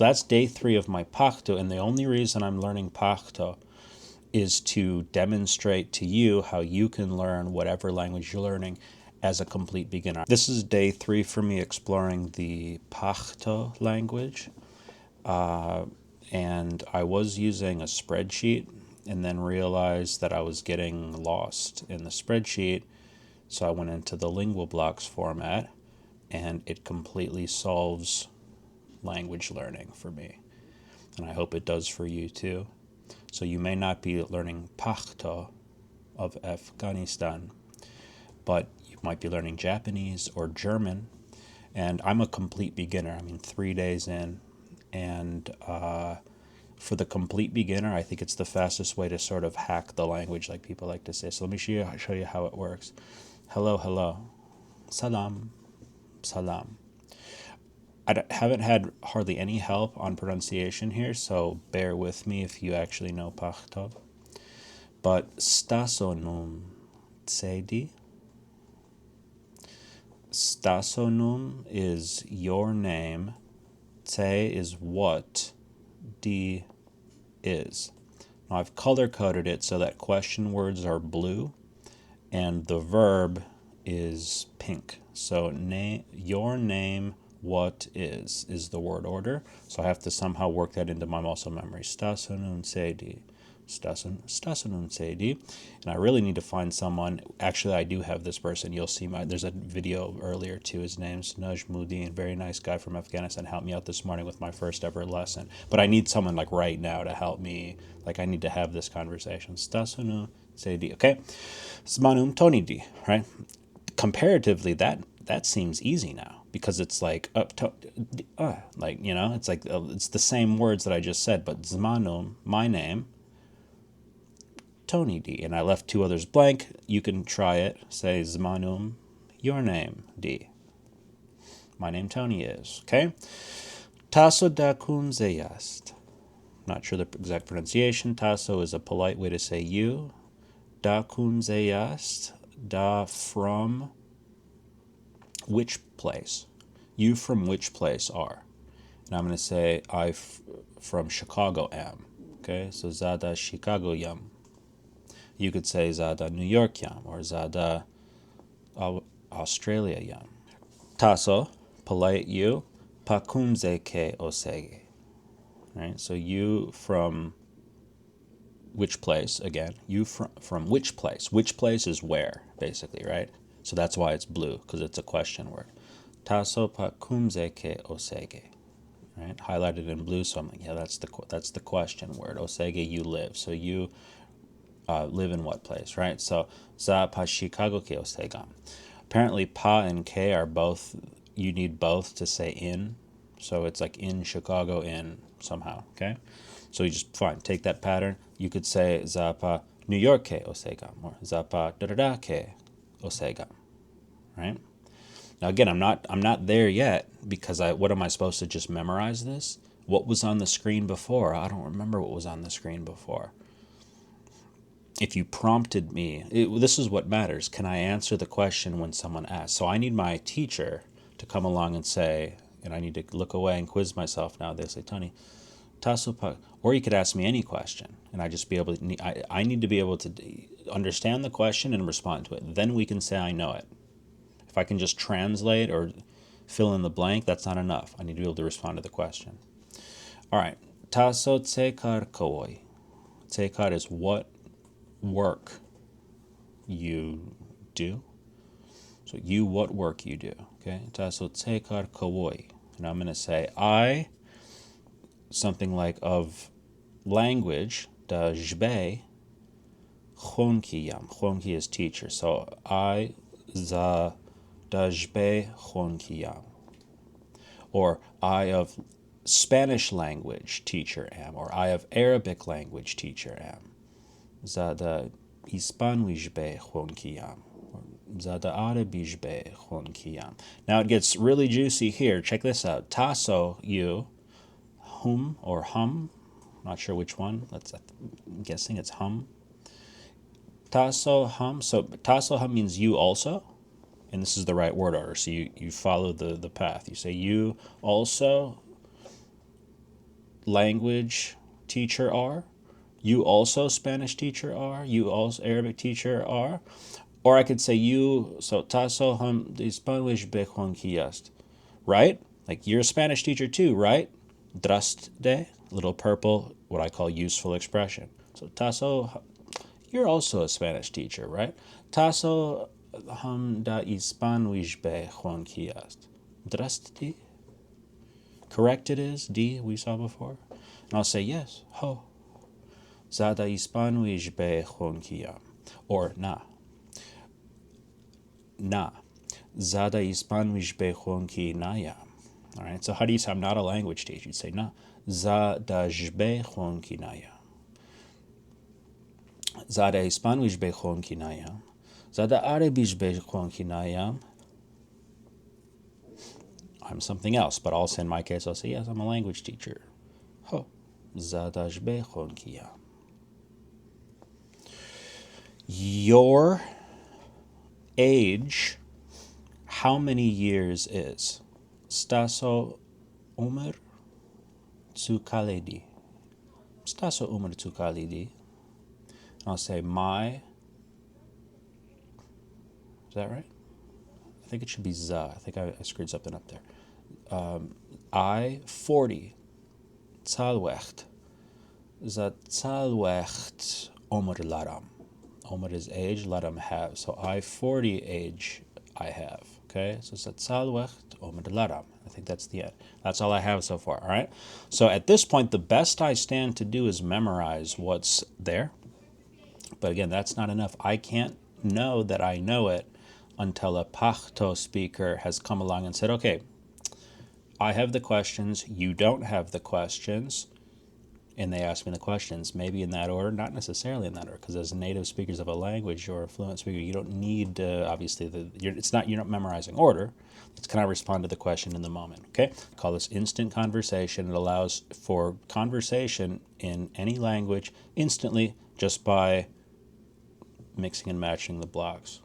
So that's day 3 of my Pachto, and the only reason I'm learning Pachto is to demonstrate to you how you can learn whatever language you're learning as a complete beginner. This is day 3 for me exploring the Pachto language. And I was using a spreadsheet and then realized that I was getting lost in the spreadsheet. So I went into the Lingua Blocks format, and it completely solves language learning for me. And I hope it does for you too. So you may not be learning Pachto of Afghanistan, but you might be learning Japanese or German. And I'm a complete beginner. I mean, 3 days in. And for the complete beginner, I think it's the fastest way to sort of hack the language, like people like to say. So let me show you how it works. Hello, hello. Salam, salam. I haven't had hardly any help on pronunciation here, so bear with me if you actually know Pachto. But stasonum tsedi. Stasonum is your name. Tse is what. Di is. Now I've color coded it so that question words are blue and the verb is pink. So your name, what is the word order. So I have to somehow work that into my muscle memory. Stasonun sedi. Stasonun sedi. And I really need to find someone. Actually, I do have this person. You'll see there's a video earlier too. His name's Najmuddin, very nice guy from Afghanistan, helped me out this morning with my first ever lesson. But I need someone like right now to help me. Like I need to have this conversation. Stasonun sedi. Okay. Zmanum tonidi, right? Comparatively, that seems easy now because it's like like it's like it's the same words that I just said, but zmanum, my name, Tony D, and I left 2 others blank. You can try it. Say zmanum, your name D. My name Tony is. Okay. Taso da kun zeyast. Not sure the exact pronunciation. Taso is a polite way to say you. Da kun zeyast. Da from which place? You from which place are? And I'm going to say I from Chicago am. Okay, so Zada Chicago yam. You could say Zada New York yam or Zada Australia yam. Taso, polite you, pakumze ke osege. Right, so you from which place? Again, you from which place? Which place is where, basically, right? So that's why it's blue, because it's a question word. Taso pakumze ke osege. Right, highlighted in blue, so I'm like, yeah, that's the question word. Osege, you live. So you live in what place, right? So za pa Chicago ke osegam. Apparently, pa and ke are both. You need both to say in. So it's like in Chicago, in somehow. Okay, so you just take that pattern. You could say za pa New York ke osegam or za pa da da da ke osegam, right? Now again, I'm not there yet because what am I supposed to just memorize this? What was on the screen before? I don't remember what was on the screen before. If you prompted me, this is what matters. Can I answer the question when someone asks? So I need my teacher to come along and say, and I need to look away and quiz myself now. They say, Tony, tasupa, or you could ask me any question, and I just be able to. I need to be able to understand the question and respond to it. Then we can say I know it. If I can just translate or fill in the blank, that's not enough. I need to be able to respond to the question. All right. Taso tsekar kawoi. Tsekar is what work you do. So what work you do. Okay. Taso tsekar kawoi. And I'm going to say I, something like of language, da jbe, chonki yam. Chonki is teacher. So I, za, Dajbe Honkiam. Or I of Spanish language teacher am. Or I of Arabic language teacher am. Zada Hispanwijbe Honkiam. Zada Arabijbe Honkiam. Now it gets really juicy here. Check this out. Taso, you. Hum or hum. Not sure which one. I'm guessing it's hum. Taso hum. So taso hum means you also. And this is the right word order. So you follow the path. You say you also language teacher are. You also Spanish teacher are. You also Arabic teacher are. Or I could say you, so taso ham de Spanish bejuan kiyast, right? Like you're a Spanish teacher too, right? Draste, little purple, what I call useful expression. So taso, you're also a Spanish teacher, right? Taso ham da Spanish bejuan kiyast. Draste. Correct it is, D, we saw before. And I'll say, yes, ho. Zada Spanish bejuan kiyam. Or na. Na. Zada Spanish bejuan ki naya. All right, so how do you say I'm not a language teacher? You'd say na. Zada bejuan ki naya. Zada Spanish bejuan ki naya. Zada Arabish bejuan ki naya. I'm something else, but also in my case, I'll say, yes, I'm a language teacher. Ho. Zada bejuan ki ya. Your age, how many years is? Staso Umar Tsukaledi. Staso Umar Tsukaledi. I'll say my. Is that right? I think it should be za. I think I screwed something up there. I 40. Talwecht. Za talwecht Umar laram. Umar is age, laram have. So I 40 age I have. Okay, so it's Salwecht Omer Laram. I think that's the end. That's all I have so far. All right. So at this point, the best I stand to do is memorize what's there. But again, that's not enough. I can't know that I know it until a Pachto speaker has come along and said, okay, I have the questions, you don't have the questions, and they ask me the questions, maybe in that order, not necessarily in that order, because as native speakers of a language or a fluent speaker, you don't need obviously you're not memorizing order. Let's kind of respond to the question in the moment. Okay, call this instant conversation. It allows for conversation in any language instantly just by mixing and matching the blocks.